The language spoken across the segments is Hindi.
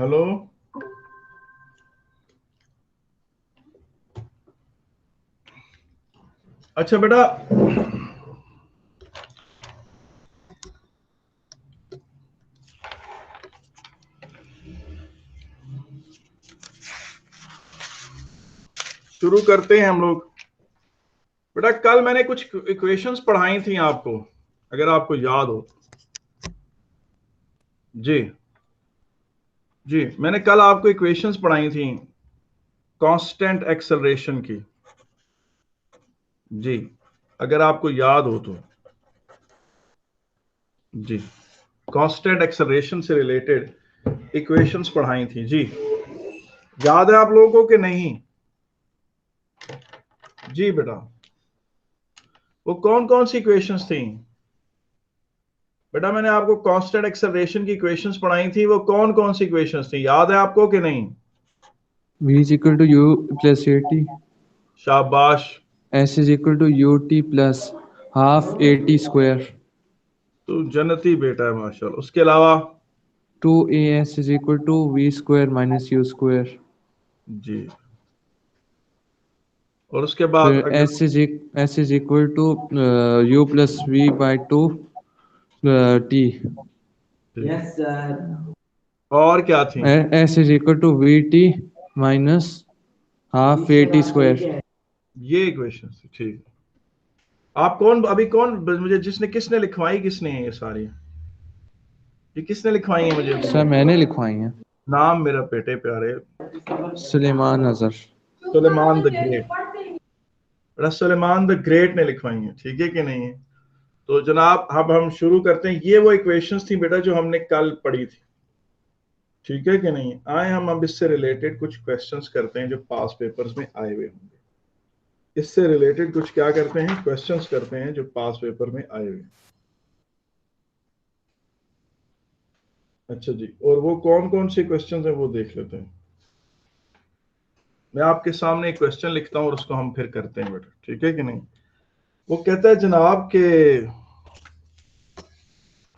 हेलो, अच्छा बेटा, शुरू करते हैं हम लोग। बेटा कल मैंने कुछ इक्वेशंस पढ़ाई थी आपको, अगर आपको याद हो। जी जी, मैंने कल आपको इक्वेशंस पढ़ाई थी कांस्टेंट एक्सेलरेशन की। जी, अगर आपको याद हो तो। जी, कांस्टेंट एक्सेलरेशन से रिलेटेड इक्वेशंस पढ़ाई थी। जी, याद है आप लोगों को कि नहीं? जी बेटा, वो कौन कौन सी इक्वेशंस थी? बेटा मैंने आपको कांस्टेंट एक्सेलरेशन की इक्वेशंस पढ़ाई थी, वो कौन कौन सी इक्वेशंस थी, याद है आपको कि नहीं? V is equal to U plus AT. शाबाश। S is equal to UT plus half AT square. तो जन्नती बेटा है माशाल्लाह। उसके अलावा 2AS is equal to V square minus U square. जी, और उसके बाद फिर अगर S is equal to U plus V by 2 T. Yes sir। और क्या थी? S is equal to VT minus half AT square. ये इक्वेशन थी, ठीक। आप कौन अभी कौन मुझे जिसने किसने लिखवाई, किसने है ये सारी, ये किसने लिखवाई है मुझे सर मैंने लिखवाई हैं। नाम मेरा बेटे प्यारे। सुलेमान अजहर। सुलेमान द ग्रेट, बेटा सुलेमान द ग्रेट ने लिखवाई है, ठीक है कि नहीं है? तो जनाब अब हम शुरू करते हैं। ये वो इक्वेशंस थी बेटा जो हमने कल पढ़ी थी, ठीक है कि नहीं? आए हम अब इससे रिलेटेड कुछ क्वेश्चंस करते हैं जो पास पेपर्स में आए हुए होंगे। इससे रिलेटेड कुछ क्या करते हैं, क्वेश्चंस करते हैं जो पास पेपर में आए हुए हैं। अच्छा जी, और वो कौन कौन से क्वेश्चंस हैं वो देख लेते हैं। मैं आपके सामने एक क्वेश्चन लिखता हूं और उसको हम फिर करते हैं बेटा, ठीक है कि नहीं? वो कहता है जनाब के,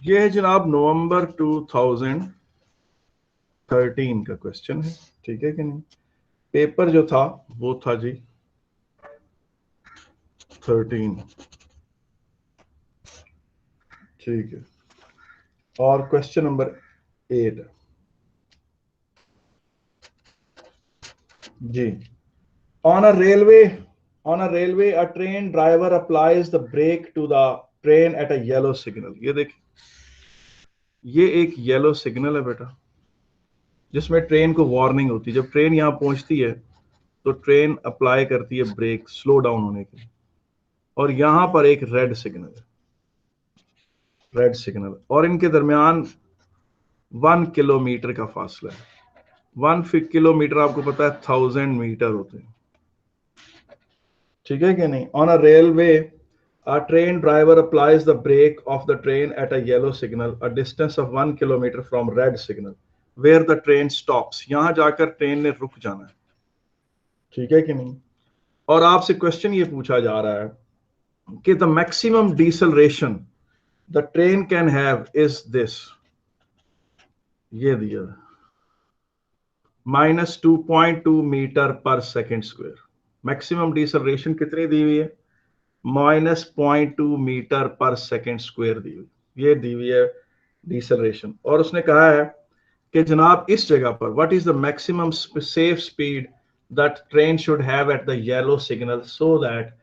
ये है जनाब नवंबर 2013 का क्वेश्चन है, ठीक है कि नहीं? पेपर जो था वो था जी 13, ठीक है। और क्वेश्चन नंबर 8 जी, on a railway a train driver applies the brake to the train at a yellow signal। ये देखिए, ये एक येलो सिग्नल है बेटा, जिसमें ट्रेन को वार्निंग होती है। जब ट्रेन यहां पहुंचती है तो ट्रेन अप्लाई करती है ब्रेक स्लो डाउन होने के लिए, और यहां पर एक रेड सिग्नल है, रेड सिग्नल, और इनके दरमियान 1 किलोमीटर का फासला है। 1 किलोमीटर आपको पता है 1000 मीटर होते हैं, ठीक है कि नहीं? On a railway a train driver applies the brake of the train at a yellow signal a distance of 1 kilometer from red signal where the train stops। यहां जाकर ट्रेन ने रुक जाना है, ठीक है कि नहीं? और आपसे क्वेश्चन ये पूछा जा रहा है कि the maximum deceleration the train can have is this, ये दिया -2.2 metre per second square. Maximum deceleration कितनी दी हुई है? -0.2 मीटर पर सेकेंड स्क्वायर दी हुई, ये दी हुई है डिसलरेशन। और उसने कहा है कि जनाब इस जगह पर what is the maximum safe speed that train should have at the yellow signal so that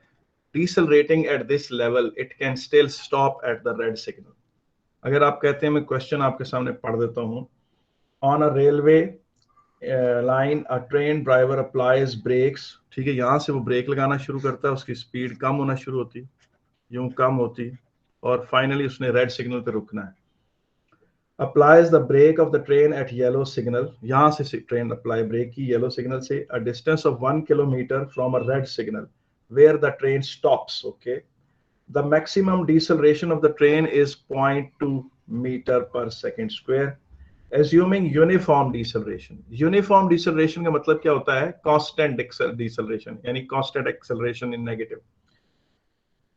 decelerating at this level it can still stop at the red signal। अगर आप कहते हैं, मैं क्वेश्चन आपके सामने पढ़ देता हूं। On a railway line a train driver applies brakes, ठीक है, यहां से वो ब्रेक लगाना शुरू करता है, उसकी स्पीड कम होना शुरू होती, यूं कम होती, और फाइनली उसने रेड सिग्नल पे रुकना है। Applies the brake of the train at yellow signal, यहां से ट्रेन अप्लाई ब्रेक की येलो सिग्नल से, a distance of 1 kilometre from a red signal where the train stops. Okay, the maximum deceleration of the train is 0.2 meter per second square assuming uniform deceleration। uniform deceleration का मतलब क्या होता है? constant deceleration, यानी constant acceleration in negative।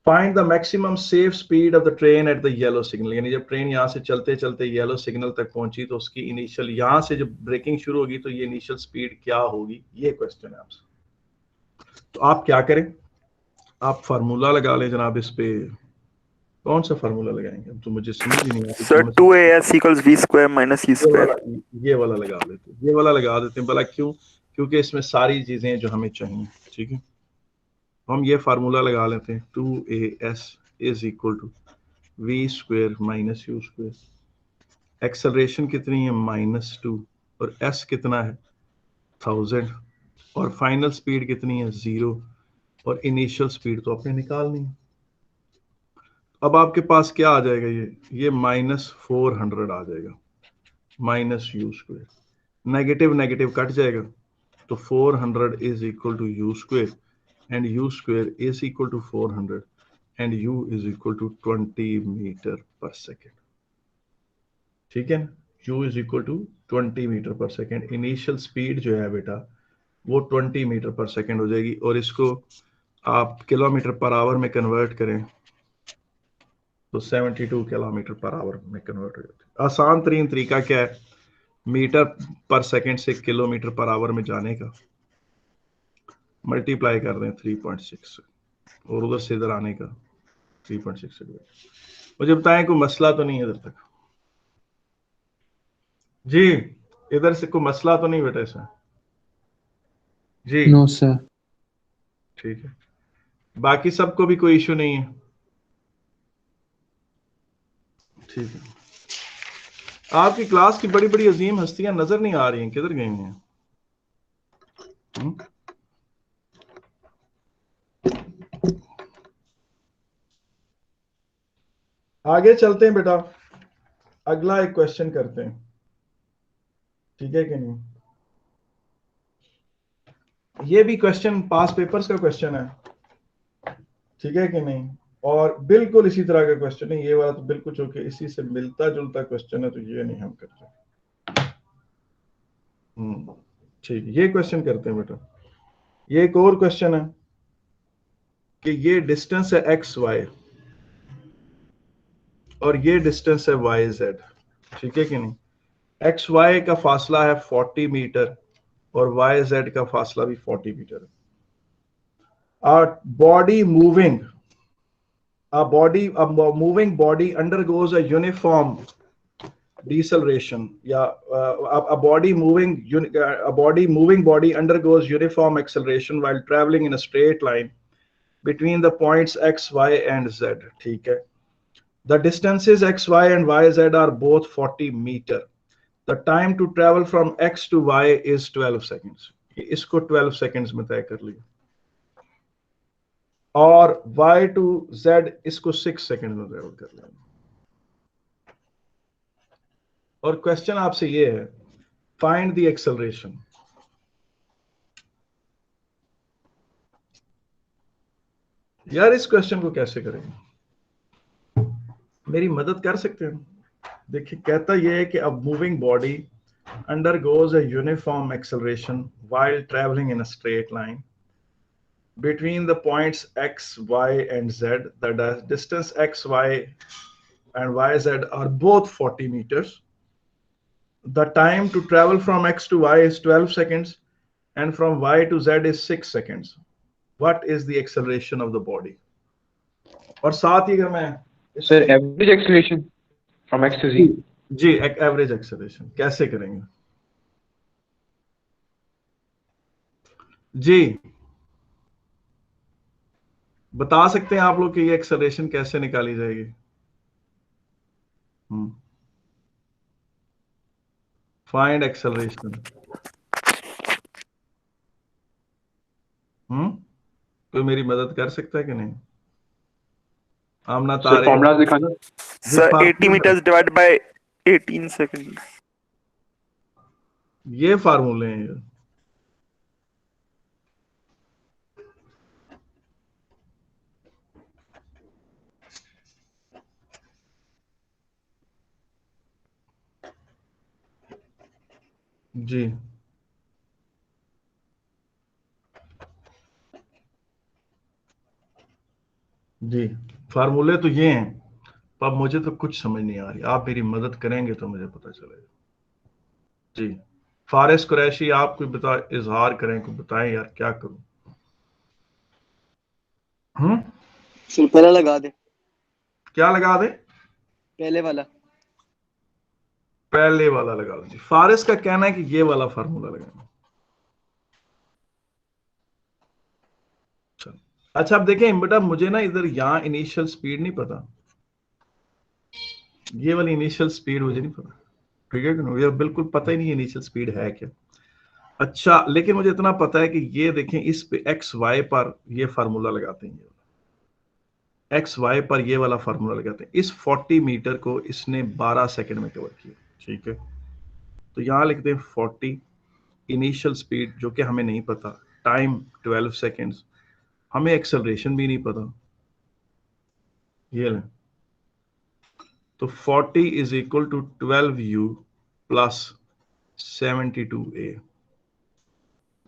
Find the maximum safe speed of the train at the yellow signal, यानी जब ट्रेन यहाँ से चलते चलते येलो सिग्नल तक पहुंची तो उसकी इनिशियल, यहाँ से जब ब्रेकिंग शुरू होगी तो ये इनिशियल स्पीड क्या होगी, ये क्वेश्चन है आपसे। तो आप क्या करें, आप फार्मूला लगा लें जनाब। इस पे कौन सा फार्मूला लगाएंगे, अब तो मुझे समझ ही नहीं आ रही। सर 2as = v² - ये u²। वाला, ये वाला लगा लेते हैं, ये वाला लगा देते हैं। भला क्यों? क्योंकि इसमें सारी चीजें जो हमें चाहिए, ठीक है। हम ये फार्मूला लगा लेते हैं, 2as = v² - u²। एक्सेलरेशन कितनी है, -2, और s कितना है, 1000, और फाइनल स्पीड कितनी है, 0, और इनिशियल स्पीड तो आपने निकालनी है। अब आपके पास क्या आ जाएगा, ये -400 आ जाएगा, -u²। नेगेटिव नेगेटिव कट जाएगा, तो 400 = u², and u² = 400, and u = 20 metre per second. ठीक है ना, u = 20 metre per second. Initial speed जो है बेटा वो 20 मीटर पर सेकेंड हो जाएगी, और इसको आप किलोमीटर पर आवर में कन्वर्ट करें तो 72 किलोमीटर पर आवर में कन्वर्ट हो जाती है। आसान तरीन तरीका क्या है, मीटर पर सेकेंड से किलोमीटर पर आवर में जाने का, मल्टीप्लाई कर दें 3.6 से, और उधर से इधर आने का 3.6 से। मुझे बताएं कोई मसला तो नहीं है इधर तक? जी, इधर से कोई मसला तो नहीं बेटा इसमें? जी नो सर। ठीक है, बाकी सबको भी कोई इशू नहीं है? ठीक है। आपकी क्लास की बड़ी बड़ी अजीम हस्तियां नजर नहीं आ रही हैं, किधर गई हैं? आगे चलते हैं बेटा, अगला एक क्वेश्चन करते हैं, ठीक है कि नहीं? ये भी क्वेश्चन पास पेपर्स का क्वेश्चन है, ठीक है कि नहीं? और बिल्कुल इसी तरह का क्वेश्चन है ये वाला, तो बिल्कुल चूंकि इसी से मिलता जुलता क्वेश्चन है तो ये नहीं हम करते। ठीक, ये क्वेश्चन करते हैं बेटा। ये एक और क्वेश्चन है कि ये डिस्टेंस है एक्स वाई, और ये डिस्टेंस है वाई जेड, ठीक है कि नहीं? एक्स वाई का फासला है 40 मीटर, और वाई जेड का फासला भी 40 मीटर है। A body moving, a moving body undergoes a uniform deceleration, yeah, a moving body undergoes uniform acceleration while traveling in a straight line between the points x, y, and z. ठीक है, the distances x, y, and y, z are both 40 meter. The time to travel from x to y is 12 seconds. इसको 12 seconds में तय कर लिया, और y to z इसको 6 सेकंड में ट्रेवल कर लेंगे। और क्वेश्चन आपसे ये है, फाइंड द एक्सेलरेशन। यार इस क्वेश्चन को कैसे करेंगे, मेरी मदद कर सकते हैं? देखिए, कहता यह है कि a moving body undergoes a uniform acceleration while traveling in a straight line between the points x, y, and z. The distance x, y, and y, z are both 40 meters. The time to travel from x to y is 12 seconds, and from y to z is 6 seconds. What is the acceleration of the body? और साथ ही अगर मैं sir average acceleration from X to G. जी, एवरेज एक्सेलरेशन कैसे करेंगे जी? बता सकते हैं आप लोग कि ये एक्सेलरेशन कैसे निकाली जाएगी? Find acceleration. कोई मेरी मदद कर सकता है कि नहीं? आमना सर तारे, फॉर्मूला दिखाना। Sir 80 meters divided by 18 seconds। ये फार्मूले हैं ये। जी जी फार्मूले तो ये हैं, पर अब मुझे तो कुछ समझ नहीं आ रही, आप मेरी मदद करेंगे तो मुझे पता चलेगा। जी फारिस कुरैशी, आप कोई बता, इजहार करें, कोई बताएं यार क्या करूं। फिर पहला लगा दे, क्या लगा दे? पहले वाला। पहले वाला लगा दो जी। फारिस का कहना है कि ये वाला फार्मूला लगाना। चलो अच्छा, अब देखें बेटा, मुझे ना इधर यहां इनिशियल स्पीड नहीं पता, ये वाली इनिशियल स्पीड मुझे नहीं पता, ठीक है कि नहीं? ये बिल्कुल पता ही नहीं इनिशियल स्पीड है क्या। अच्छा लेकिन मुझे इतना पता है कि ये देखें, इस पे एक्स वाई पर ये फार्मूला लगाते हैं, एक्स वाई पर ये वाला फार्मूला लगाते हैं। इस 40 मीटर को इसने 12 सेकंड में कवर किया, ठीक है। तो यहां लिखते हैं 40, इनिशियल स्पीड जो कि हमें नहीं पता, टाइम 12 सेकेंड्स, हमें एक्सेलरेशन भी नहीं पता, ये लें। तो 40 is equal to 12u plus 72a,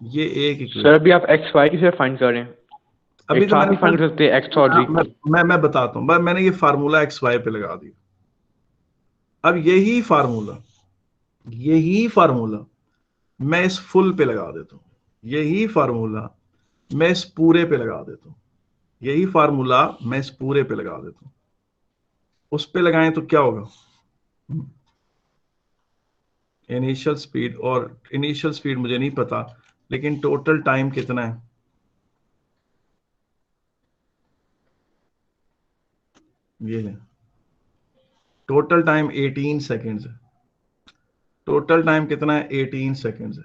ये एक सर इक्वेशन। अभी आप एक्स वाई किसे फाइंड कर रहे हैं? अभी एक तो साथ मैंने ही फाइंड कर सकते हैं एक्स और जी। मैं बताता हूं, मैंने ये फार्मूला एक्स वाई पे लगा दिया। अब यही फार्मूला मैं इस फुल पे लगा देता हूं, यही फार्मूला मैं इस पूरे पे लगा देता हूं, यही फार्मूला मैं इस पूरे पे लगा देता हूं। उस पे लगाएं तो क्या होगा? इनिशियल स्पीड, और इनिशियल स्पीड मुझे नहीं पता, लेकिन टोटल टाइम कितना है? ये है, टोटल टाइम 18 सेकेंड्स है। टोटल टाइम कितना है? 18 सेकेंड्स है।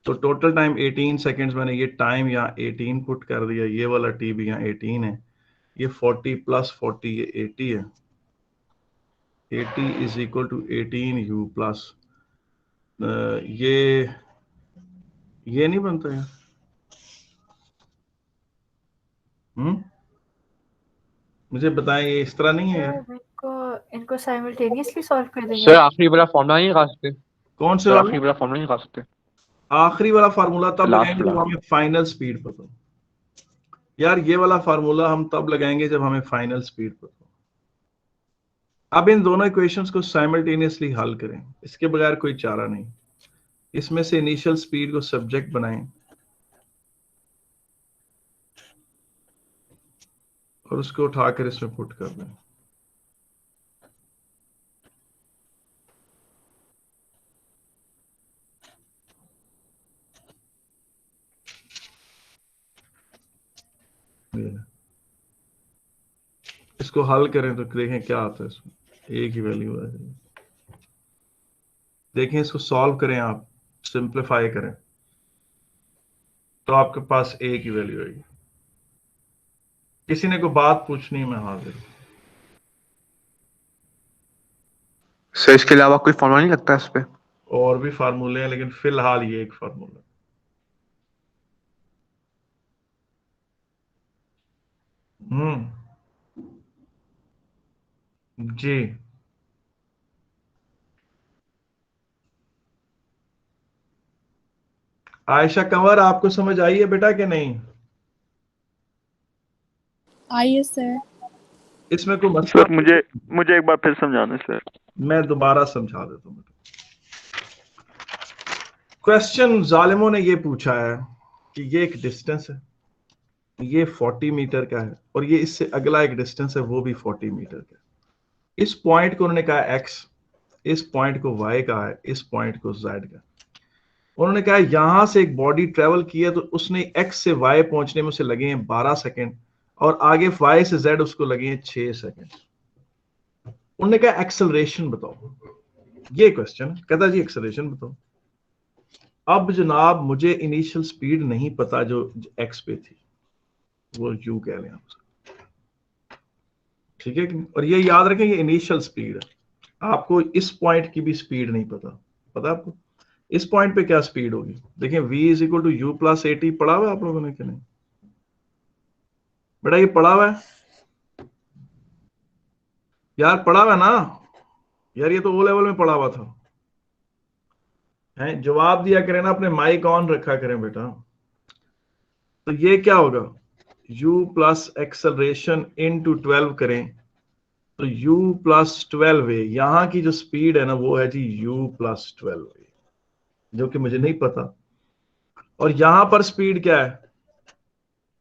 तो टोटल टाइम 18 सेकेंड्स, मैंने ये टाइम यहाँ 18 पुट कर दिया, ये वाला टी भी यहाँ 18 है, ये 40 प्लस 40 ये 80 है। 80 is equal to 18u plus ये नहीं बनता यार। मुझे बताएं, ये इस तरह नहीं है यार। सर इनको साइमल्टेनियसली सॉल्व कर देंगे सर आप? आखिरी वाला फॉर्मूला नहीं लगा सकते? कौन से सर वाला? आखिरी वाला फॉर्मूला नहीं लगा सकते? आखिरी वाला फार्मूला तब लास्ट लगाएंगे जब वाला। हमें फाइनल स्पीड पता हो। यार ये वाला फार्मूला हम तब लगाएंगे जब हमें फाइनल स्पीड पता हो। अब इन दोनों इक्वेशंस को साइमल्टेनियसली हल करें, इसके बगैर कोई चारा नहीं। इसमें से इनिशियल स्पीड को सब्जेक्ट बनाएं और उसको उठाकर इसमें पुट कर दें। इसको हल करें तो देखें क्या आता है इसमें, एक ही वैल्यू आ जाएगी। देखें इसको सॉल्व करें, आप सिंप्लीफाई करें तो आपके पास एक ही वैल्यू आएगी। किसी ने कोई बात पूछनी, मैं हाजिर हूं। सर इसके अलावा कोई फॉर्मूला नहीं लगता इस पे? और भी फार्मूले हैं, लेकिन फिलहाल ये एक फार्मूला। जी आयशा कंवर, आपको समझ आई है बेटा कि नहीं? आइए सर। इसमें कोई मसला? सर मुझे एक बार फिर समझाना सर। मैं दोबारा समझा देता हूँ। क्वेश्चन जालिमों ने ये पूछा है कि ये एक डिस्टेंस है, ये 40 मीटर का है, और ये इससे अगला एक डिस्टेंस है, वो भी 40 मीटर का है। इस पॉइंट को उन्होंने कहा एक्स, इस पॉइंट को वाई कहा है, इस पॉइंट को जेड का। उन्होंने कहा यहां से एक बॉडी ट्रेवल की है, तो उसने एक्स से वाई पहुंचने में उसे लगे हैं 12 सेकेंड, और आगे वाई से जेड उसको लगे हैं 6 सेकेंड। उन्होंने कहा एक्सेलरेशन बताओ, ये क्वेश्चन कहता जी एक्सेलरेशन बताओ। अब जनाब मुझे इनिशियल स्पीड नहीं पता जो एक्स पे थी, वो यू कह रहे हैं आप, ठीक है कि नहीं? और ये याद रखें ये इनिशियल स्पीड है, आपको इस पॉइंट की भी स्पीड नहीं पता। पता आपको इस पॉइंट पे क्या स्पीड होगी? देखें v is equal to U plus A T, पढ़ा हुआ है आप लोगों ने कि नहीं बेटा? ये पढ़ा हुआ है यार, पढ़ा हुआ है ना यार? ये तो ओ लेवल में पढ़ा हुआ था। है जवाब दिया करें ना, अपने माइक ऑन रखा करें बेटा। तो ये क्या होगा? u प्लस एक्सेलरेशन इनटू 12 करें तो u प्लस 12 है। यहां की जो स्पीड है ना वो है जी u प्लस 12 है, जो कि मुझे नहीं पता। और यहां पर स्पीड क्या है,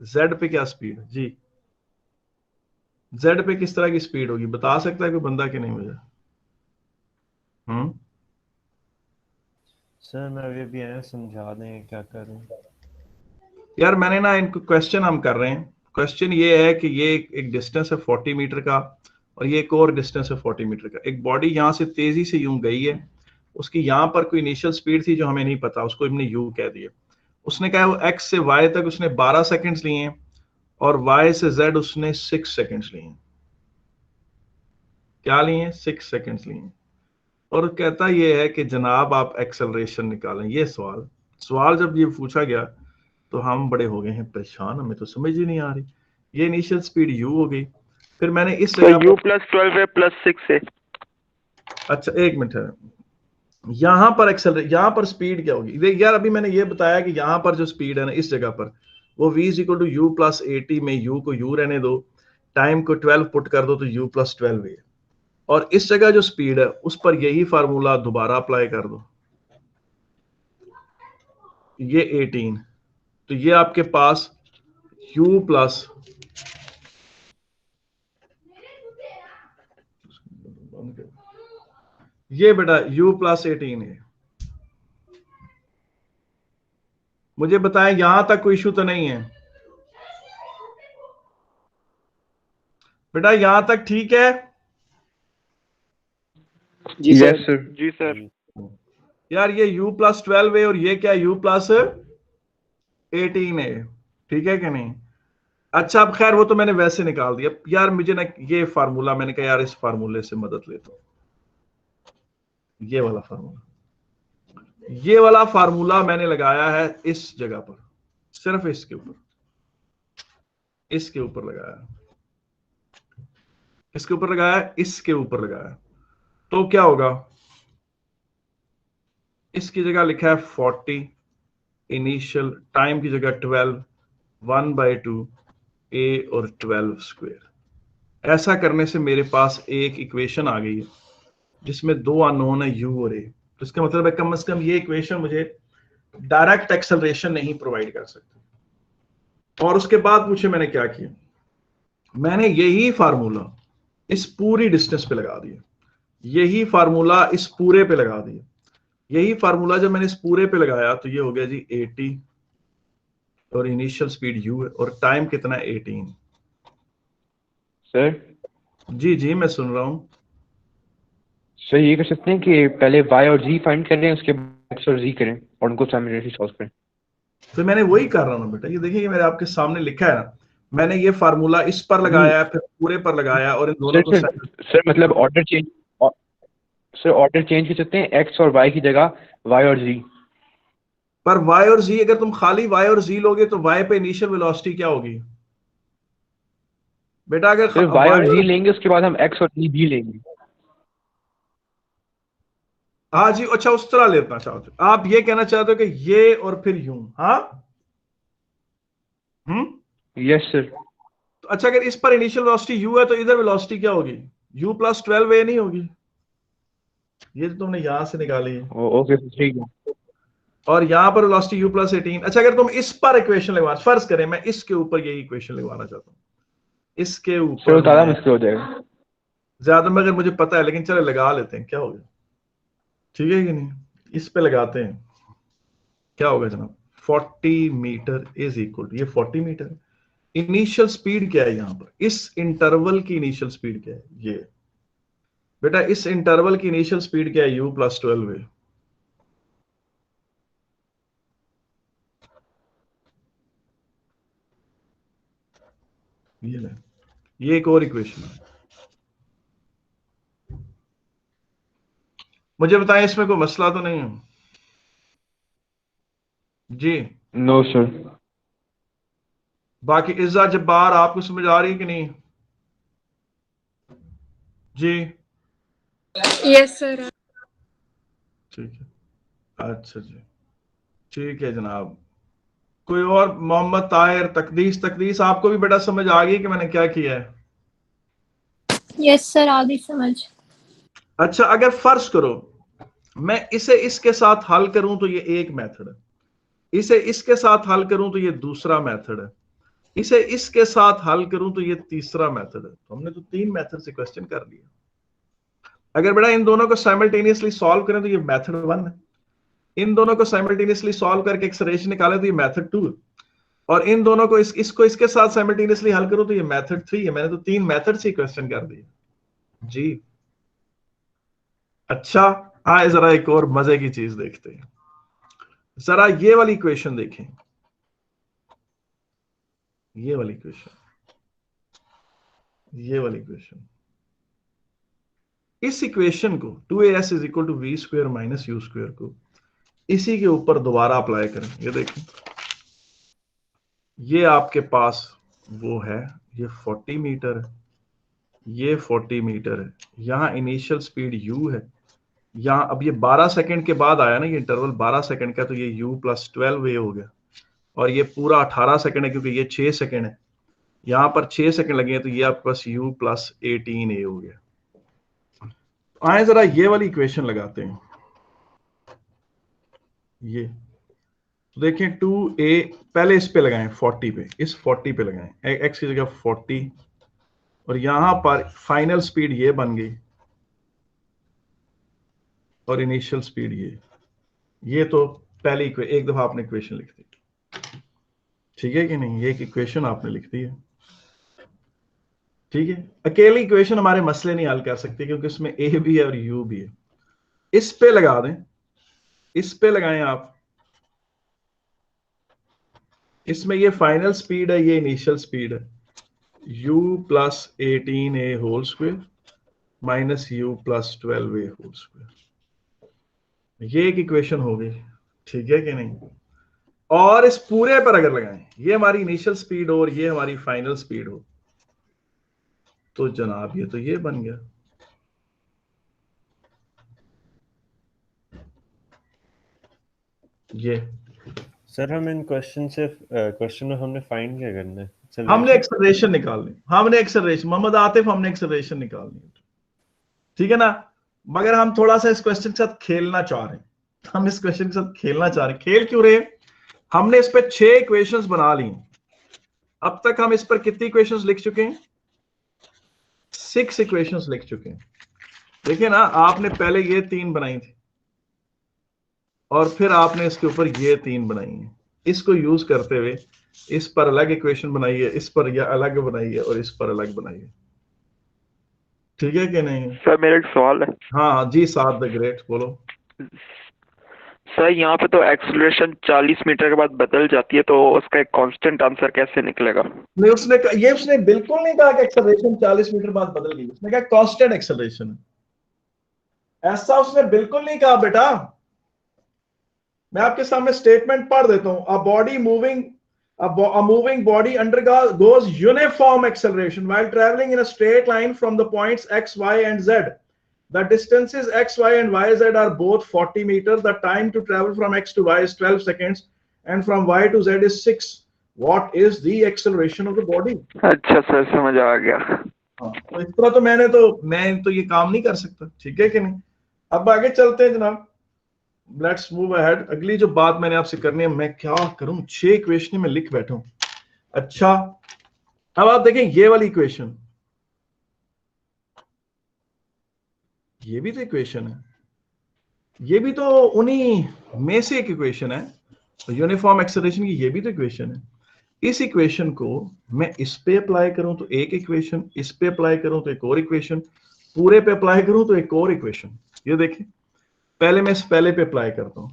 z पे क्या स्पीड है जी, z पे किस तरह की स्पीड होगी, बता सकता है कोई बंदा कि नहीं मुझे? सर मैं अभी आया, समझा दें क्या करूं। यार मैंने ना इनको क्वेश्चन हम कर रहे हैं, क्वेश्चन ये है कि ये एक डिस्टेंस है 40 मीटर का और ये एक और डिस्टेंस है 40 मीटर का। एक बॉडी यहां से तेजी से यूं गई है, उसकी यहां पर कोई इनिशियल स्पीड थी जो हमें नहीं पता, उसको हमने यू कह दिया। उसने कहा वो एक्स से वाई तक उसने 12 सेकंड्स लिए हैं और वाई से जेड उसने 6 सेकंड्स लिए हैं। क्या लिए हैं? 6 सेकंड्स लिए हैं। और कहता ये है कि जनाब आप एक्सेलरेशन निकालें। ये सवाल सवाल जब ये पूछा गया तो हम बड़े हो गए हैं परेशान, हमें तो समझ ही नहीं आ रही। ये इनिशियल स्पीड u हो गई, फिर मैंने इस तो जगह u पर, प्लस 12 है प्लस 6 है। अच्छा एक मिनट है, यहां पर एक्सेलरेट, यहां पर स्पीड क्या होगी? देख यार अभी मैंने ये बताया कि यहां पर जो स्पीड है ना इस जगह पर वो v is equal to U plus 80 में u को u रहने दो, टाइम को 12 पुट कर दो तो u प्लस 12 है। और इस जगह जो स्पीड है उस पर यही फार्मूला दोबारा अप्लाई कर दो, ये 18, तो ये आपके पास u प्लस, ये बेटा u प्लस 18 है। मुझे बताएं यहां तक कोई इशू तो नहीं है बेटा, यहां तक ठीक है? जी यस सर। सर। जी सर। यार ये u प्लस 12 है और ये क्या u प्लस 18 है, ठीक है कि नहीं? अच्छा अब खैर वो तो मैंने वैसे निकाल दिया यार, मुझे ना ये फार्मूला, मैंने कहा यार इस फार्मूले से मदद लेता हूं, ये वाला फार्मूला, ये वाला फार्मूला मैंने लगाया है इस जगह पर, सिर्फ इसके ऊपर, इसके ऊपर लगाया, इसके ऊपर लगाया, इसके ऊपर लगाया। तो क्या होगा, इसकी जगह लिखा है 40, इनिशियल टाइम की जगह 12, 1/2 a और 12 स्क्वायर। ऐसा करने से मेरे पास एक इक्वेशन आ गई है जिसमें दो अननोन है u और a। तो इसका मतलब है कम से कम ये इक्वेशन मुझे डायरेक्ट एक्सेलरेशन नहीं प्रोवाइड कर सकती। और उसके बाद पूछे मैंने क्या किया, मैंने यही फार्मूला इस पूरी डिस्टेंस पे लगा दिया, यही फार्मूला इस पूरे पे लगा दिया। यही फार्मूला जब मैंने इस पूरे पे लगाया तो ये हो गया जी 80 और इनिशियल स्पीड u है और टाइम कितना है 18। सर जी जी मैं सुन रहा हूं। सर ये कर सकते हैं कि पहले y और z फाइंड करें, उसके बाद x और z करें और उनको साइमल्टेनियसली सॉल्व करें। तो मैंने वही कर रहा हूं बेटा, ये देखिए ये मेरे आपके सामने लिखा है ना, मैंने ये फार्मूला इस पर नहीं लगाया फिर पूरे पर लगाया और इन दोनों सर, को सर मतलब order change, sir order change कर सकते हैं, x और y की जगह y और z। पर y और z, अगर तुम खाली y और z लोगे तो y पे इनिशियल वेलोसिटी क्या होगी बेटा? अगर सर y y और z और, लेंगे, उसके बाद हम x और z भी लेंगे। हाँ जी, अच्छा उस तरह लेना चाहते हो आप, ये कहना चाहते हो कि ये और फिर यूं, हाँ? Yes sir. तो अच्छा अगर इस पर इनिशियल वेलोसिटी u है तो इधर वेलोसिटी क्या होगी? u प्लस 12 ए नहीं होगी? ये तो तुमने यहां से निकाली है। ओके ठीक है। और यहां पर वेलोसिटी u प्लस 18। अच्छा अगर तुम इस पर इक्वेशन लगवा, फर्ज करें मैं इसके ऊपर यही इक्वेशन लगवाना चाहता हूं, इसके सर वो ऊपर ज़्यादा मैं, मुश्किल हो जाएगा। ज्यादा मगर मुझे पता है लेकिन चलो लगा लेते हैं, क्या होगा, ठीक है कि नहीं? इस पे लगाते हैं, क्या होगा जनाब? 40 मीटर इज इक्वल टू, ये 40 मीटर, इनिशियल स्पीड क्या है यहां पर, इस इंटरवल की इनिशियल स्पीड क्या है? ये बेटा इस इंटरवल की इनिशियल स्पीड क्या है? u प्लस 12 है। ये ले, ये एक और इक्वेशन है। मुझे बताएं इसमें कोई मसला तो नहीं है जी? No sir. बाकी इज्जा जब्बार आपको समझ आ रही है कि नहीं जी? Yes sir. ठीक है, अच्छा जी, ठीक है जनाब। कोई और? मोहम्मद ताहिर, तकदीस आपको भी बेटा समझ आ गई कि मैंने क्या किया है? यस सर, आधी समझ। अच्छा, अगर फर्ज करो मैं इसे इसके साथ हल करूं तो ये एक मेथड है, इसे इसके साथ हल करूं तो ये दूसरा मेथड है, इसे इसके साथ हल करूं तो ये तीसरा मेथड है। तो हमने तो 3 मेथड से क्वेश्चन कर लिया। अगर बेटा इन दोनों को साइमल्टेनियसली सॉल्व करें तो ये मेथड 1 है, इन दोनों को साइमल्टेनियसली सॉल्व करके एक्सलेरेशन निकाले तो ये मेथड 2 है, और इन दोनों को इसको इसके साथ साइमल्टेनियसली हल करो तो ये मेथड 3 है। मैंने तो 3 मेथड से क्वेश्चन कर दिया जी। अच्छा, आए जरा एक और मजे की चीज देखते हैं। जरा ये वाली इक्वेशन देखें, ये वाली इक्वेशन, ये वाली इक्वेशन, इस इक्वेशन को 2as is equal to V square minus U square को इसी के ऊपर दोबारा अप्लाई करें। ये देखें, ये आपके पास वो है, ये 40 मीटर है, ये 40 मीटर है, यहां इनिशियल स्पीड u है, यहां अब ये 12 सेकंड के बाद आया ना, ये इंटरवल 12 सेकंड का, तो ये u प्लस 12 a हो गया, और ये पूरा 18 सेकंड है क्योंकि ये 6 सेकंड है, यहां पर 6 सेकंड लगे हैं, तो ये आपके पास u प्लस 18a हो गया। आए जरा ये वाली इक्वेशन लगाते हैं। ये तो देखें 2a, पहले इस पे लगाएं 40 पे, इस 40 पे लगाएं, x की जगह 40, और यहां पर फाइनल स्पीड ये बन गई और इनिशियल स्पीड ये तो पहली एक दफा आपने इक्वेशन लिख दी, ठीक है कि नहीं? ये एक इक्वेशन आपने लिख दी है, ठीक है। अकेली इक्वेशन हमारे मसले नहीं हल कर सकती क्योंकि इसमें a भी है और u भी है। इस पे लगा दें, इस पे लगाएं आप, इसमें ये फाइनल स्पीड है, ये इनिशियल स्पीड है, u plus 18a whole square minus u plus 12a whole square, ये एक इक्वेशन हो गई, ठीक है कि नहीं? और इस पूरे पर अगर लगाएं, ये हमारी इनिशियल स्पीड हो और ये हमारी फाइनल स्पीड हो, तो जनाब ये तो ये बन गया। ये सर हम इन क्वेश्चन में हमने फाइंड क्या करना है? हमने एक्सेलरेशन निकालनी, हमने एक्सेलरेशन, मोहम्मद आतिफ, हमने एक्सेलरेशन निकालनी, ठीक है ना? मगर हम थोड़ा सा इस क्वेश्चन के साथ खेलना चाह रहे हैं, हम इस क्वेश्चन के साथ खेलना चाह रहे हैं। खेल क्यों रहे? हमने इस पे 6 इक्वेशंस बना ली, अब तक हम इस पर कितनी इक्वेशंस लिख चुके हैं? 6 इक्वेशंस लिख चुके हैं। देखिए ना, आपने पहले ये 3 बनाई थी और फिर आपने इसके ऊपर ये 3 बनाई है, इसको यूज करते हुए इस पर अलग इक्वेशन बनाई है, इस पर यह अलग बनाई है और इस पर अलग बनाई है, ठीक है कि नहीं? सर मेरा एक सवाल है। हाँ जी, साथ द ग्रेट, बोलो। सर यहाँ पे तो एक्सेलरेशन 40 मीटर के बाद बदल जाती है, तो उसका एक कांस्टेंट आंसर कैसे निकलेगा? नहीं, उसने बिल्कुल नहीं कहा कि एक्सेलरेशन 40 मीटर बाद बदल गई, उसने कहा कांस्टेंट एक्सेलरेशन है, ऐसा उसने बिल्कुल नहीं कहा बेटा। मैं आपके सामने स्टेटमेंट पढ़ देता हूं। A moving body undergoes uniform acceleration while traveling in a straight line from the points x, y, and z. The distances x, y, and y, z are both 40 meters. The time to travel from x to y is 12 seconds, and from y to z is 6. What is the acceleration of the body? अच्छा सर, समझ आ गया। हाँ, तो इस तरह तो मैं तो ये काम नहीं कर सकता, ठीक है कि नहीं? अब आगे चलते हैं जनाब, लेट्स मूव अहेड। अगली जो बात मैंने आपसे करनी है, मैं क्या करूं, 6 इक्वेशन में लिख बैठा हूं। अच्छा, अब आप देखें ये वाली इक्वेशन, ये भी तो इक्वेशन है, ये भी तो उन्हीं में से एक इक्वेशन है, यूनिफॉर्म एक्सेलरेशन की ये भी तो इक्वेशन है। इस इक्वेशन को मैं इस पे अप्लाई करूं तो एक इक्वेशन, इस पे अप्लाई करूं तो एक और इक्वेशन, पूरे पे अप्लाई करूं तो एक और इक्वेशन। ये देखें, पहले मैं इस पहले पे अप्लाई करता हूं,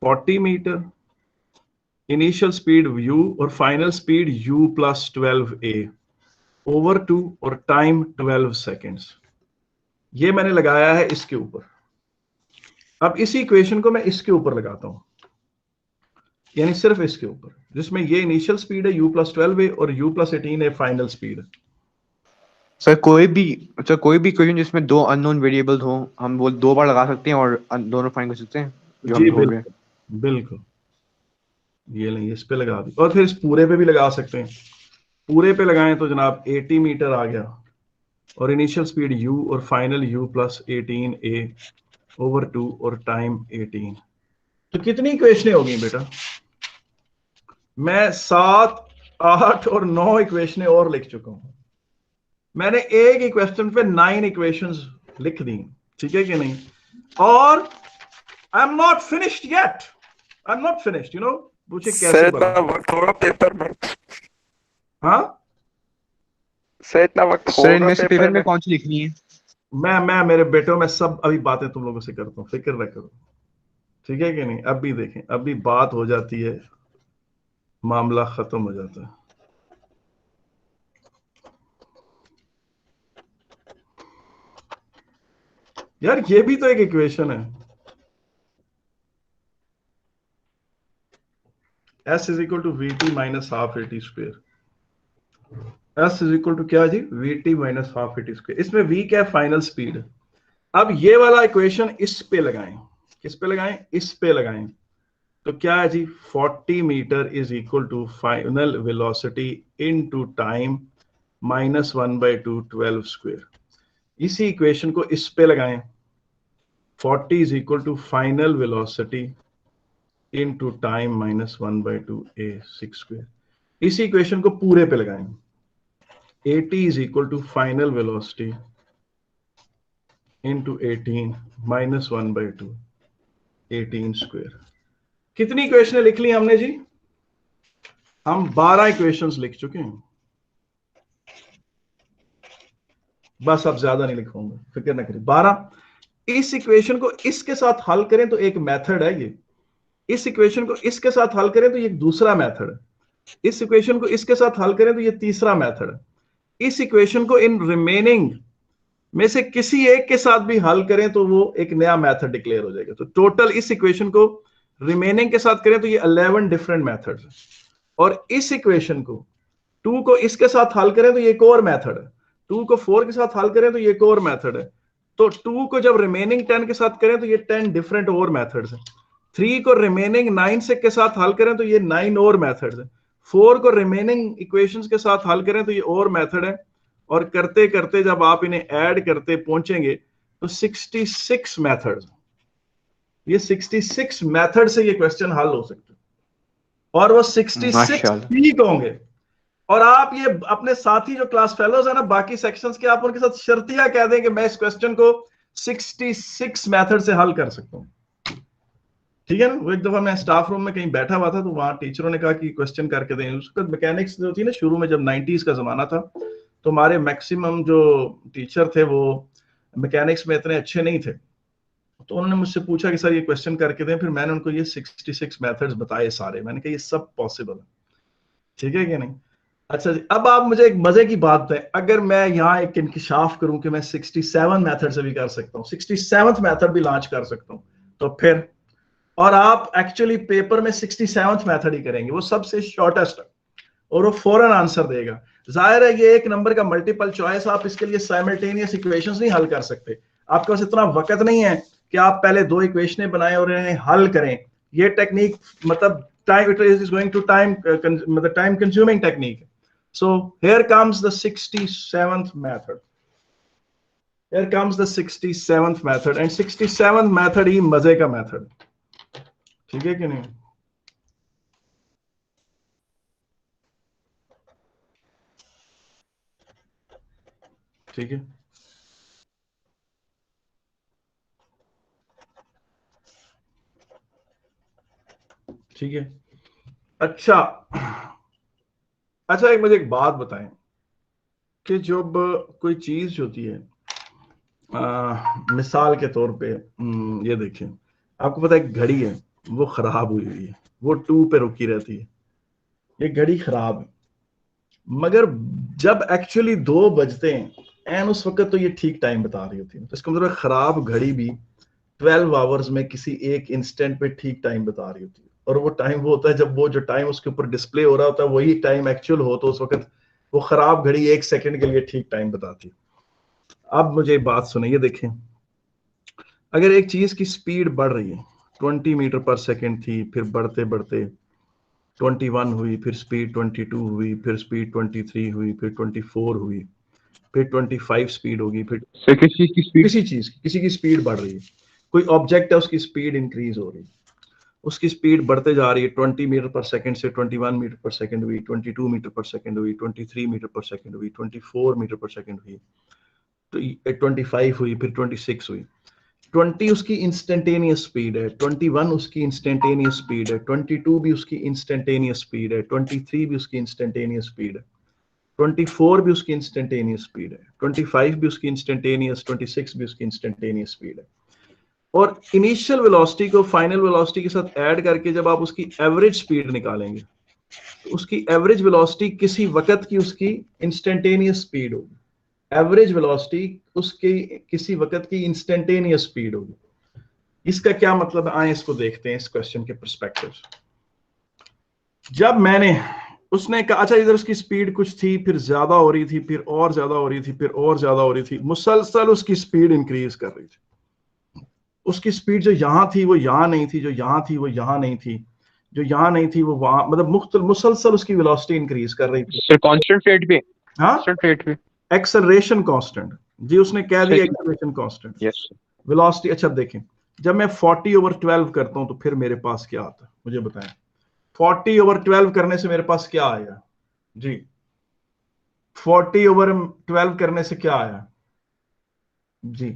40 मीटर, इनिशियल स्पीड u और final speed u plus 12a over 2 और टाइम 12 सेकेंड्स, ये मैंने लगाया है इसके ऊपर। अब इसी इक्वेशन को मैं इसके ऊपर लगाता हूं, यानी सिर्फ इसके ऊपर, जिसमें ये इनिशियल स्पीड है u प्लस 12a और u plus 18a final speed है। सर कोई भी इक्वेशन जिसमें 2 अननोन वेरिएबल्स हो, हम वो 2 बार लगा सकते हैं और दोनों फाइंड कर सकते हैं जो हम ढूंढ रहे हैं। बिल्कुल ये लेंगे, इस पे लगा दी, और फिर इस पूरे पे भी लगा सकते हैं। पूरे पे लगाएं तो जनाब 80 मीटर आ गया, और इनिशियल स्पीड u और final u plus 18a over 2 और टाइम 18। तो कितनी इक्वेशनें होगी बेटा? मैं 7, 8 और 9 इक्वेशनें और लिख चुका हूं। मैंने एक ही क्वेश्चन पे 9 इक्वेशंस लिख दी, ठीक है कि नहीं? और I am not finished yet, I am not finished, you know. पूछे कैसे सर बना? इतना वक्त होगा पेपर में? हाँ सर इतना वक्त सर होगा इनमें से पेपर पेपर में में? कौन सी लिखनी है? मैं मेरे बेटों में सब अभी बातें तुम लोगों से करता हूँ, फिक्र न करो, ठीक है कि नहीं? अभी देखें, अभी बात हो जाती है, मामला खत्म हो जाता है। यार ये भी तो एक इक्वेशन है, s is equal to V T minus half A T square. s is equal to क्या जी? V T minus half A T square. इसमें v क्या है? Final speed. अब ये वाला इक्वेशन इस पे लगाएं, किस पे लगाएं? इस पे लगाएं, तो क्या है जी? 40 metre is equal to final velocity into time minus 1/2 12 square. इसी इक्वेशन को इस पे लगाएं, 40 is equal to final velocity into time minus 1/2 a 6 square. इसी इक्वेशन को पूरे पे लगाएं, 80 is equal to final velocity into 18 minus 1/2 18 square. कितनी इक्वेशनें लिख ली हमने जी? हम 12 इक्वेशंस लिख चुके हैं। बस अब ज्यादा नहीं लिखूंगा, फिक्र ना करें। 12। इस इक्वेशन को इसके साथ हल करें तो एक मेथड है ये, इस इक्वेशन को इसके साथ हल करें तो ये दूसरा मेथड है, इस इक्वेशन को इसके साथ हल करें तो ये तीसरा मेथड है, इस इक्वेशन को इन रिमेनिंग में से किसी एक के साथ भी हल करें तो वो एक नया मेथड डिक्लेयर हो जाएगा। तो टोटल इस इक्वेशन को रिमेनिंग के साथ करें तो ये 11 डिफरेंट मेथड्स है, और इस इक्वेशन को 2 को इसके साथ हल करें तो ये एक और मेथड है, 2 को 4 के साथ हल करें तो ये एक और मेथड है। तो 2 को जब रिमेनिंग 10 के साथ करें तो ये 10 डिफरेंट और मेथड्स हैं। 3 को रिमेनिंग 9 से के साथ हल करें तो ये 9 और मेथड्स हैं। 4 को रिमेनिंग इक्वेशंस के साथ हल करें तो ये और मेथड है, और करते करते जब आप इन्हें ऐड करते पहुंचेंगे तो 66 मेथड्स। ये 66 मेथड से ये क्वेश्चन हल हो सकते हैं, और वो 66 ठीक होंगे। और आप ये अपने साथी जो क्लास फेलोज है ना बाकी सेक्शंस के, आप उनके साथ शर्तिया कह दें कि मैं इस क्वेश्चन को 66 मेथड से हल कर सकता हूं, ठीक है ना? वो एक दफा मैं स्टाफ रूम में कहीं बैठा हुआ था, तो वहां टीचरों ने कहा कि क्वेश्चन करके दें। उसका मैकेनिक्स जो थी ना, शुरू में जब 90s का जमाना था, तो हमारे मैक्सिमम जो टीचर थे वो मैकेनिक्स में इतने अच्छे नहीं थे, तो उन्होंने मुझसे पूछा कि सर ये क्वेश्चन करके दें। फिर मैंने उनको ये 66 मेथड्स बताए सारे, मैंने कहा ये सब पॉसिबल है, ठीक है कि नहीं? अच्छा जी, अब आप मुझे एक मजे की बात बताएं, अगर मैं यहाँ एक इंकिशाफ करूं कि मैं 67 मेथड से भी कर सकता हूँ, 67th मेथड भी लॉन्च कर सकता हूँ, तो फिर, और आप एक्चुअली पेपर में 67th मेथड ही करेंगे, वो सबसे शॉर्टेस्ट है और वो फौरन आंसर देगा। जाहिर है ये एक नंबर का मल्टीपल चॉइस, आप इसके लिए साइमल्टेनियस इक्वेशंस नहीं हल कर सकते, आपके पास इतना वक्त नहीं है कि आप पहले 2 इक्वेशनें बनाएं और इन्हें हल करें। ये टेक्निक मतलब time, it is going to time, मतलब time consuming technique. So here comes the 67th method. Here comes the 67th method, and 67th method ही मजे का method, ठीक है कि नहीं? ठीक है, ठीक है। अच्छा, एक मुझे एक बात बताएं कि जब कोई चीज होती है, मिसाल के तौर पे ये देखें, आपको पता है एक घड़ी है, वो खराब हुई है, वो 2 पे रुकी रहती है, ये घड़ी खराब है, मगर जब एक्चुअली 2 बजते हैं एंड उस वक्त तो ये ठीक टाइम बता रही होती है। तो इसका मतलब खराब घड़ी भी 12 आवर्स में किसी एक इंस्टेंट पे ठीक टाइम बता रही होती है, और वो टाइम वो होता है जब वो जो टाइम उसके ऊपर डिस्प्ले हो रहा होता है वही टाइम एक्चुअल हो, तो उस वक्त वो खराब घड़ी 1 सेकंड के लिए ठीक टाइम बताती है। अब मुझे बात सुनिए, देखें, अगर एक चीज की स्पीड बढ़ रही है, 20 मीटर पर सेकंड थी, फिर बढ़ते बढ़ते 21 हुई, फिर स्पीड 22 हुई, फिर स्पीड 23 हुई, फिर 24 हुई, फिर 25 स्पीड होगी, फिर सर किस चीज की स्पीड? किसी की स्पीड बढ़ रही है, कोई ऑब्जेक्ट है उसकी स्पीड इंक्रीज हो रही है, उसकी स्पीड बढ़ते जा रही है, 20 मीटर पर सेकंड से 21 मीटर पर सेकंड हुई, 22 मीटर पर सेकंड हुई, 23 मीटर पर सेकंड हुई, 24 मीटर पर सेकंड हुई, तो 25 हुई, फिर 26 हुई। 20 उसकी इंस्टेंटेनियस स्पीड है, 21 उसकी इंस्टेंटेनियस स्पीड है, 22 भी उसकी इंस्टेंटेनियस स्पीड है, 23 भी उसकी इंस्टेंटेनियस स्पीड है, 24 भी उसकी इंस्टेंटेनियस स्पीड है, 25 भी उसकी इंस्टेंटेनियस, 26 भी उसकी इंस्टेंटेनियस स्पीड है। और इनिशियल वेलोसिटी को फाइनल वेलोसिटी के साथ ऐड करके जब आप उसकी एवरेज स्पीड निकालेंगे तो उसकी एवरेज वेलोसिटी किसी वक्त की उसकी इंस्टेंटेनियस स्पीड होगी। एवरेज वेलोसिटी उसकी किसी वक्त की इंस्टेंटेनियस स्पीड होगी। इसका क्या मतलब है, आए इसको देखते हैं इस क्वेश्चन के पर्सपेक्टिव। जब मैंने उसने कहा अच्छा इधर उसकी स्पीड कुछ थी, फिर ज्यादा हो रही थी, फिर और ज्यादा हो रही थी, फिर और ज्यादा हो रही थी, मुसलसल उसकी स्पीड इंक्रीज कर रही थी। उसकी स्पीड जो यहां थी वो यहां नहीं थी, जो यहां थी वो यहां नहीं थी, जो यहां नहीं थी वो वहां, मतलब मुसलसल उसकी वेलोसिटी इंक्रीज कर रही थी। सर कांस्टेंट रेट पे? हाँ, कांस्टेंट रेट पे? एक्सेलरेशन कांस्टेंट जी, उसने कह दिया acceleration constant. Yes sir. Velocity, अच्छा देखें, जब मैं 40/12 करता हूं तो फिर मेरे पास क्या आता है मुझे बताएं। 40/12 करने से मेरे पास क्या आया जी? 40/12 करने से क्या आया जी?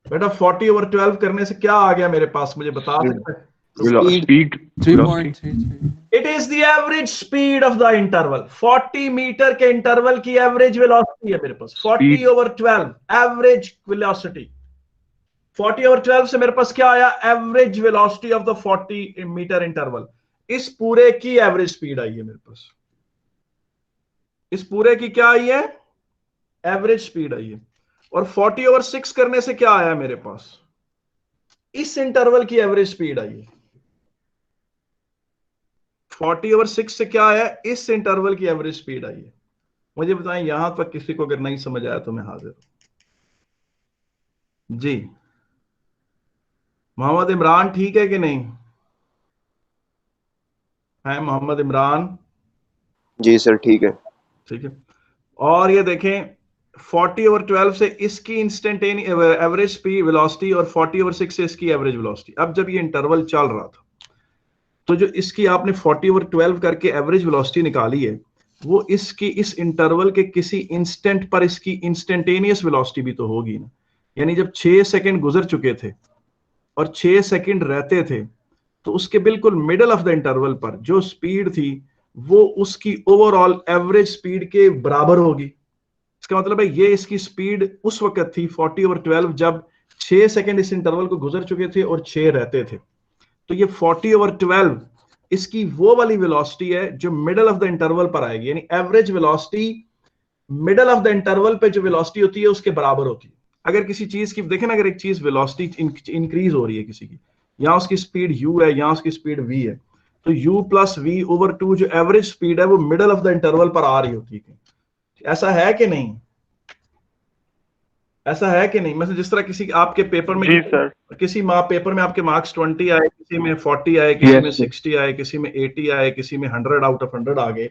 बेटा 40/12 करने से क्या आ गया मेरे पास, मुझे बता सकते हैं? Speed 3.33। It is the average speed of the interval. 40 metre के इंटरवल की एवरेज वेलोसिटी है मेरे पास, 40/12 एवरेज वेलोसिटी। 40/12 से मेरे पास क्या आया? Average velocity of the 40 metre interval. इस पूरे की एवरेज स्पीड आई है मेरे पास, इस पूरे की क्या आई है? एवरेज स्पीड आई है। और 40/6 करने से क्या आया मेरे पास? इस इंटरवल की एवरेज स्पीड आई है। 40/6 से क्या आया? इस इंटरवल की एवरेज स्पीड आई है। मुझे बताएं, यहां तक किसी को अगर नहीं समझ आया तो मैं हाजिर हूं जी। मोहम्मद इमरान ठीक है कि नहीं है? मोहम्मद इमरान जी सर ठीक है। ठीक है। और ये देखें 40/12 से इसकी इंस्टेंटेनियस एवरेज स्पीड वेलोसिटी और 40/6 से इसकी एवरेज वेलोसिटी। अब जब ये इंटरवल चल रहा था तो जो इसकी आपने 40/12 करके एवरेज वेलोसिटी निकाली है वो इसकी इस इंटरवल के किसी इंस्टेंट पर इसकी इंस्टेंटेनियस वेलोसिटी भी तो होगी ना। यानी जब 6 सेकंड गुजर चुके थे और 6 सेकंड रहते थे तो उसके बिल्कुल मिडल ऑफ द इंटरवल पर जो स्पीड थी वो उसकी ओवरऑल एवरेज स्पीड के बराबर होगी। इसका मतलब है ये इसकी स्पीड उस वक्त थी 40/12 जब 6 सेकंड इस इंटरवल को गुजर चुके थे और 6 रहते थे। तो ये 40/12 इसकी वो वाली वेलोसिटी है जो मिडल ऑफ द इंटरवल पर आएगी। यानी average velocity middle of the interval पे जो वेलोसिटी होती है उसके बराबर होती है। अगर किसी चीज की देखें ना, अगर एक चीज वेलोसिटी इंक्रीज हो रही है किसी की, यहां उसकी स्पीड u है, यहां उसकी स्पीड v है, तो u+v/2 जो एवरेज स्पीड है वो मिडल ऑफ द इंटरवल पर आ रही होती है। ऐसा है कि नहीं? ऐसा है कि नहीं? मतलब जिस तरह किसी आपके पेपर में जी सर। किसी पेपर में आपके मार्क्स 20 आए, किसी में 40 आए, किसी में 60 आए, किसी में 80 आए, किसी में 100 आउट ऑफ 100 आ गए,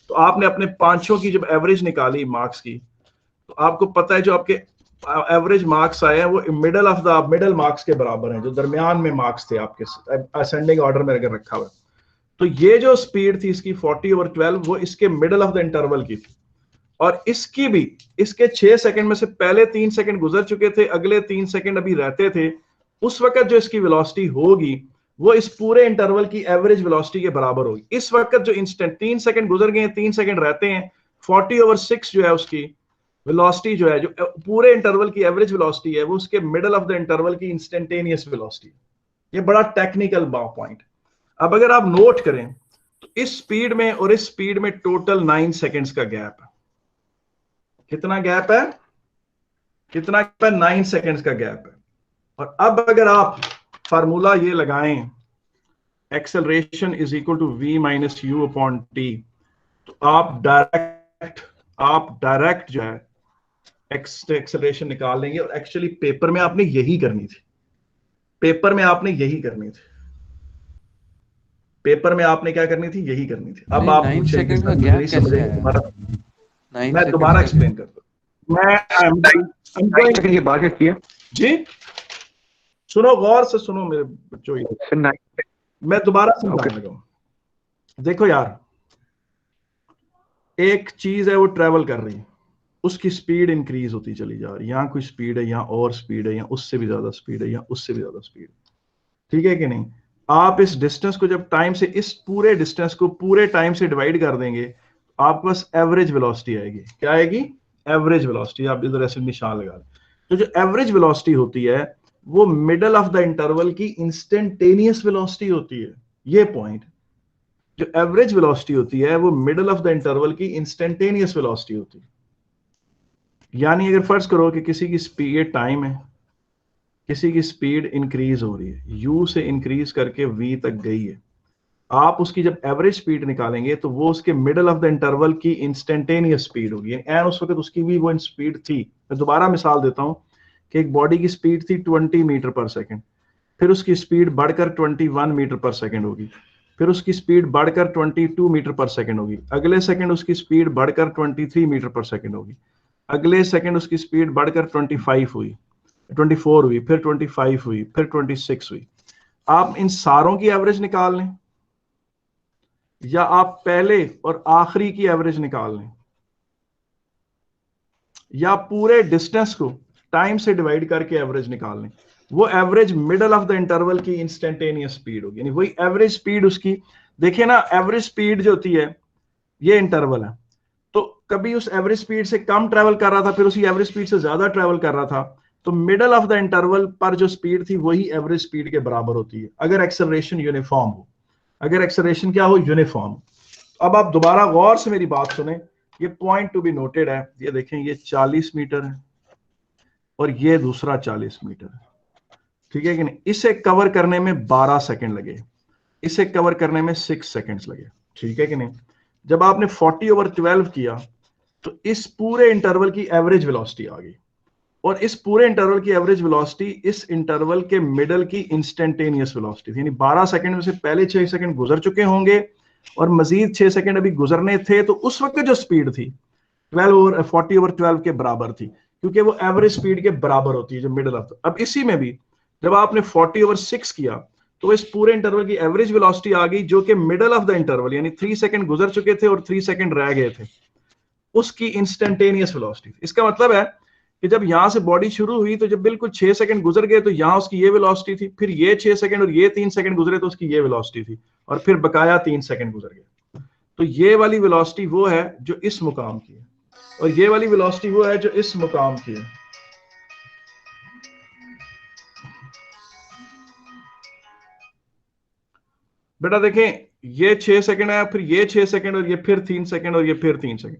तो आपने अपने पांचों की जब एवरेज निकाली मार्क्स की तो आपको पता है जो आपके एवरेज मार्क्स आए हैं वो मिडल मार्क्स के बराबर हैं, जो दरमियान में मार्क्स थे आपके असेंडिंग ऑर्डर में अगर रखा हुआ। तो ये जो स्पीड थी इसकी 40/12 वो इसके मिडल ऑफ द इंटरवल की थी। और इसकी भी इसके 6 सेकंड में से पहले 3 सेकंड गुजर चुके थे, अगले 3 सेकंड अभी रहते थे। उस वक्त जो इसकी वेलोसिटी होगी वो इस पूरे इंटरवल की एवरेज वेलोसिटी के बराबर होगी। इस वक्त जो इंस्टेंट 3 सेकंड गुजर गए, 3 सेकंड रहते हैं, 40/6 जो है उसकी वेलोसिटी जो है, जो पूरे इंटरवल की एवरेज वेलोसिटी है, वो उसके मिडल ऑफ द इंटरवल की इंस्टेंटेनियस वेलोसिटी। ये बड़ा टेक्निकल पॉइंट। अब अगर आप नोट करें तो इस स्पीड में और इस स्पीड में टोटल 9 सेकंड्स का गैप है। कितना गैप है? कितना गैप है? 9 सेकंड्स का गैप है। और अब अगर आप फार्मूला ये लगाएं acceleration is equal to v - u/t, तो आप डायरेक्ट जो है एक्सेलरेशन निकाल लेंगे। और एक्चुअली पेपर में आपने यही करनी थी, पेपर में आपने यही करनी थी, पेपर में आपने क्या करनी थी, यही करनी थी। अब नहीं, आप 9 पूछे सेकंड का सर गैप नहीं कैसे समझेंगे आया? दोबारा, 9 मैं सेकंड दोबारा का एक्सप्लेन gap। करता हूँ। I'm going- सेकंड की बात किया जी सुनो, गौर से सुनो मेरे बच्चों, सर 9 मैं दोबारा समझाने लगा हूं। देखो यार, एक चीज है वो ट्रेवल कर रही है, उसकी स्पीड इंक्रीज होती चली जा रही है, यहाँ कोई स्पीड है, यहाँ और स्पीड है, यहाँ उससे भी ज्यादा स्पीड है, यहाँ उससे भी ज्यादा स्पीड, ठीक है कि नहीं। आप इस डिस्टेंस को जब टाइम से, इस पूरे डिस्टेंस को पूरे टाइम से डिवाइड कर देंगे, आपके पास एवरेज वेलोसिटी आएगी। क्या आएगी? Average velocity. आप इधर ऐसे निशान लगा दें, तो जो एवरेज वेलोसिटी होती है वो मिडल ऑफ द इंटरवल की इंस्टेंटेनियस वेलोसिटी होती है। ये पॉइंट, जो एवरेज वेलोसिटी होती है वो मिडल ऑफ द इंटरवल की इंस्टेंटेनियस वेलोसिटी होती है। यानी अगर फर्ज करो कि किसी की स्पीड, ये टाइम है, किसी की स्पीड इंक्रीज हो रही है, u से इंक्रीज करके v तक गई है, आप उसकी जब एवरेज स्पीड निकालेंगे तो वो उसके मिडल ऑफ द इंटरवल की इंस्टेंटेनियस स्पीड होगी, एंड उस वक्त उसकी भी वो स्पीड थी। मैं दोबारा मिसाल देता हूं कि एक बॉडी की स्पीड थी 20 मीटर पर सेकंड, फिर उसकी स्पीड बढ़कर 21 मीटर पर सेकंड होगी, फिर उसकी स्पीड बढ़कर 22 मीटर पर सेकंड होगी, अगले सेकंड उसकी स्पीड बढ़कर 23 मीटर पर सेकंड होगी, अगले सेकंड उसकी स्पीड बढ़कर 25 हुई, 24 हुई, फिर 25 हुई, फिर 26 हुई। आप इन सारों की एवरेज निकाल लें या आप पहले और आखिरी की एवरेज निकाल लें, या पूरे डिस्टेंस को टाइम से डिवाइड करके एवरेज निकाल लें, वो average middle of the interval की इंस्टेंटेनियस स्पीड होगी, यानी वही एवरेज स्पीड उसकी। देखिए ना, एवरेज स्पीड जो होती है, ये इंटरवल है, तो कभी उस एवरेज स्पीड से कम ट्रेवल कर रहा था, फिर उसी एवरेज स्पीड से ज्यादा ट्रेवल कर रहा था, तो मिडल ऑफ द इंटरवल पर जो स्पीड थी वही एवरेज स्पीड के बराबर होती है, अगर एक्सेलरेशन यूनिफॉर्म हो। अगर एक्सेलरेशन क्या हो? यूनिफॉर्म। अब आप दोबारा गौर से मेरी बात सुने, ये पॉइंट टू बी नोटेड है। ये देखें, ये 40 मीटर है और ये दूसरा 40 मीटर है, ठीक है कि नहीं। इसे कवर करने में 12 सेकंड लगे, इसे कवर करने में 6 सेकंड्स लगे, ठीक है कि नहीं। जब आपने 40/12 किया तो इस पूरे इंटरवल की एवरेज वेलोसिटी आ गई, और इस पूरे इंटरवल की एवरेज वेलोसिटी इस इंटरवल के मिडल की इंस्टेंटेनियस वेलोसिटी थी, यानी 12 सेकंड में से पहले 6 सेकंड गुजर चुके होंगे और मजीद 6 सेकंड अभी गुजरने थे, तो उस वक्त जो स्पीड थी 40/12 के बराबर थी, क्योंकि वो एवरेज स्पीड के बराबर होती है जो मिडल ऑफ। अब इसी में भी जब आपने 40/6 किया तो इस पूरे इंटरवल की एवरेज वेलोसिटी आ गई जो कि मिडल ऑफ द इंटरवल, यानी 3 सेकंड गुजर चुके थे और 3 सेकंड रह गए थे, उसकी इंस्टेंटेनियस वेलोसिटी। इसका मतलब है कि जब यहां से बॉडी शुरू हुई तो जब बिल्कुल 6 सेकंड गुजर गए तो यहां उसकी ये वेलोसिटी थी, फिर ये 6 सेकंड और ये 3 सेकंड गुजरे तो उसकी ये वेलोसिटी थी, और फिर बकाया 3 सेकंड गुजर गए। तो ये वाली वेलोसिटी वो है जो इस मुकाम की है, और ये वाली वेलोसिटी वो है जो इस मुकाम की है। बेटा देखें, ये 6 सेकंड है, फिर ये 6 सेकंड, और ये फिर 3 सेकंड, और ये फिर 3 सेकंड।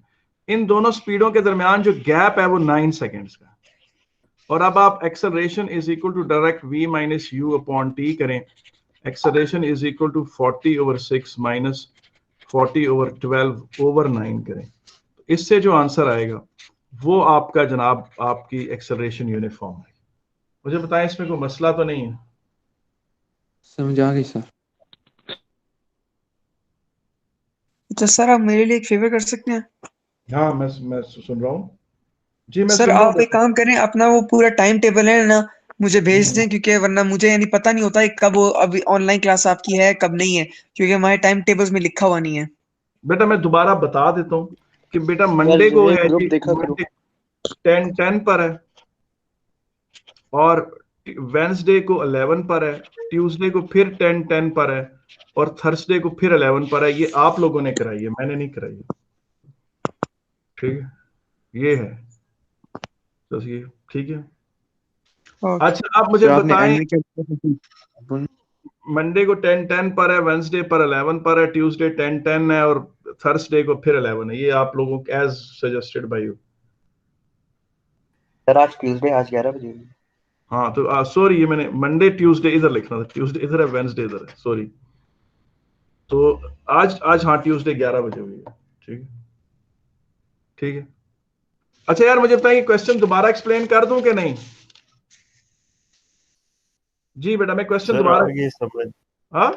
इन दोनों स्पीडों के दरमियान जो गैप है वो 9 सेकंड्स का। और अब आप acceleration is equal to direct v minus U upon T करें, acceleration is equal to 40/6 minus 40/12/9 करें, तो इससे जो आंसर आएगा वो आपका जनाब आपकी एक्सेलरेशन यूनिफॉर्म है। मुझे बताएं, इसमें कोई मसला तो नहीं है? समझा गई सर। अच्छा सर, आप मेरे लिए एक फेवर कर सकते हैं? हाँ, मैं सुन रहा हूँ जी, मैं सर सुन रहा आप हूँ। एक काम करें, अपना वो पूरा टाइम टेबल है ना मुझे भेज दें, क्योंकि वरना मुझे यानी पता नहीं होता है कब वो अभी ऑनलाइन क्लास आपकी है कब नहीं है, क्योंकि हमारे टाइम टेबल्स में लिखा हुआ नहीं है। बेटा मैं दोबारा बता देता हूँ कि बेटा मंडे को है जी, मंडे 10 पर है, और वेंसडे को 11 पर है, ट्यूसडे को फिर 10 पर है, और थर्सडे को फिर 11 पर है। ये आप लोगों ने कराई है, मैंने नहीं कराई है, ठीक है। ये है तो ये ठीक है। अच्छा आप मुझे बताएं, मंडे को 10 पर है, वेंसडे पर 11 पर है, ट्यूसडे 10 है, और थर्सडे को फिर 11 है। ये आप लोगों को as suggested by you. Sir आज ट्यूसडे, आज 11 बजे। हाँ तो सॉरी, ये मैंने मंडे ट्यूसडे इधर लिखना था, ट्यूसडे इधर है, वेंसडे इधर है, सॉरी। तो आज हाँ ट्यूसडे 11 बजे हुई है, ठीक है, ठीक है। अच्छा यार मुझे बताइए, क्वेश्चन दोबारा एक्सप्लेन कर दूं कि नहीं? जी बेटा मैं क्वेश्चन दोबारा, ये समझ हाँ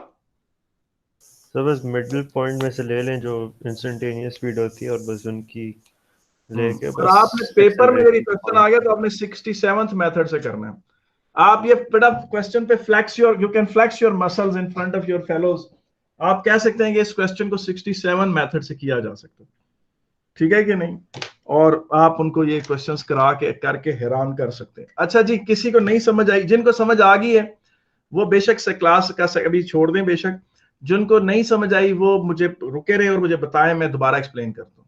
सर बस मिडिल पॉइंट में से ले लें जो इंस्टेंटेनियस स्पीड होती है और बस उनकी लेके और बस आपने पेपर में यदि acceleration क्वेश्चन आ गया तो आपने 67th मेथड से करना है। आप ये बेटा क्वेश्चन पे flex your, you can flex your muscles in front of your fellows. आप कह सकते हैं कि इस क्वेश्चन को 67 मेथड से किया जा सकता है, ठीक है कि नहीं? और आप उनको ये क्वेश्चंस करा के करके हैरान कर सकते हैं। अच्छा जी, किसी को नहीं समझ आई, जिनको समझ आ गई है वो बेशक से क्लास का अभी छोड़ दें, बेशक जिनको नहीं समझ आई वो मुझे रुके रहे और मुझे बताएं, मैं दोबारा एक्सप्लेन करता हूँ।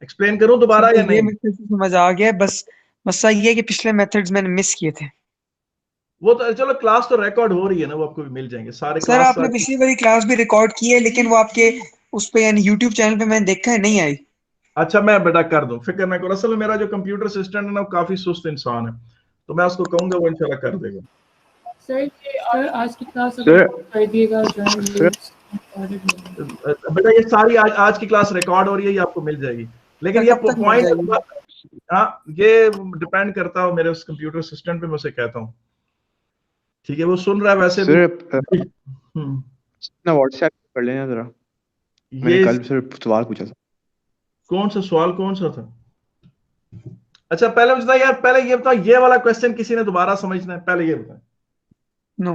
एक्सप्लेन करूं दोबारा या ये नहीं? मेरे से समझ आ गया, बस मसला ये है कि पिछले मेथड्स मैंने मिस किए थे। वो तो चलो क्लास तो रिकॉर्ड हो रही है ना, वो आपको भी मिल जाएंगे सारे सर क्लास आपने पिछली वाली क्लास भी रिकॉर्ड की है, लेकिन वो आपके उस पे यानी यूट्यूब चैनल पे मैंने देखा है, नहीं आई। अच्छा मैं बेटा कर दूं, फिक्र ना करो। असल में मेरा जो कंप्यूटर असिस्टेंट है ना वो काफी सुस्त इंसान है, तो मैं उसको कहूंगा वो इंशाल्लाह कर देगा। सर आज की क्लास सर कर दिएगा बेटा ये सारी आज की क्लास रिकॉर्ड हो रही है, ये आपको मिल जाएगी, लेकिन ये कब तक मिल पॉइंट, जाएगी? हाँ ये डिपेंड करता है मेरे उस कंप्यूटर असिस्टेंट पे, मैं उसे कहता हूँ, ठीक है? वो सुन रहा है वैसे भी। सर ना व्हाट्सएप कर लेना जरा, मैंने ये कल सिर्फ सवाल पूछा था। कौन सा सवाल, कौन सा था? अच्छा पहले मुझे यार, पहले ये बताओ, ये वाला क्वेश्चन किसी ने दोबारा समझना है? पहले ये बताएं। नो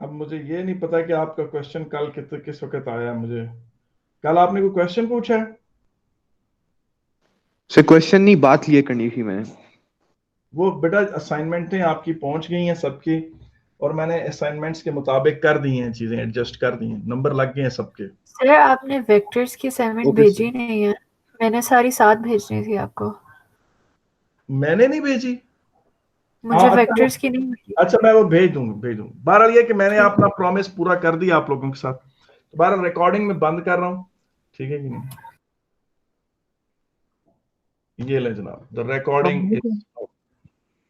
अब मुझे ये नहीं पता कि आपका क्वेश्चन कल किस वक्त आया। मुझे कल आपने कोई क्वेश्चन पूछा है? सर क्वेश्चन नहीं, बात क्लियर करनी थी मैंने। वो बेटा असाइनमेंटें आपकी पहुंच गई हैं सबकी, और मैंने असाइनमेंट्स के मुताबिक कर दी हैं, चीजें एडजस्ट कर दी हैं, नंबर लग गए हैं सबके। सर आपने वेक्टर्स की असाइनमेंट ओके भेजी नहीं है, मैंने सारी साथ भेजनी थी आपको। मैंने नहीं भेजी? मुझे अच्छा वेक्टर्स की नहीं मिली। अच्छा मैं वो भेज दूंगा। बहरहाल ये कि मैंने अपना प्रॉमिस पूरा कर दिया आप लोगों के साथ। तो बहरहाल रिकॉर्डिंग में बंद कर रहा हूँ, ठीक है कि नहीं? ये ले जनाब, द रिकॉर्डिंग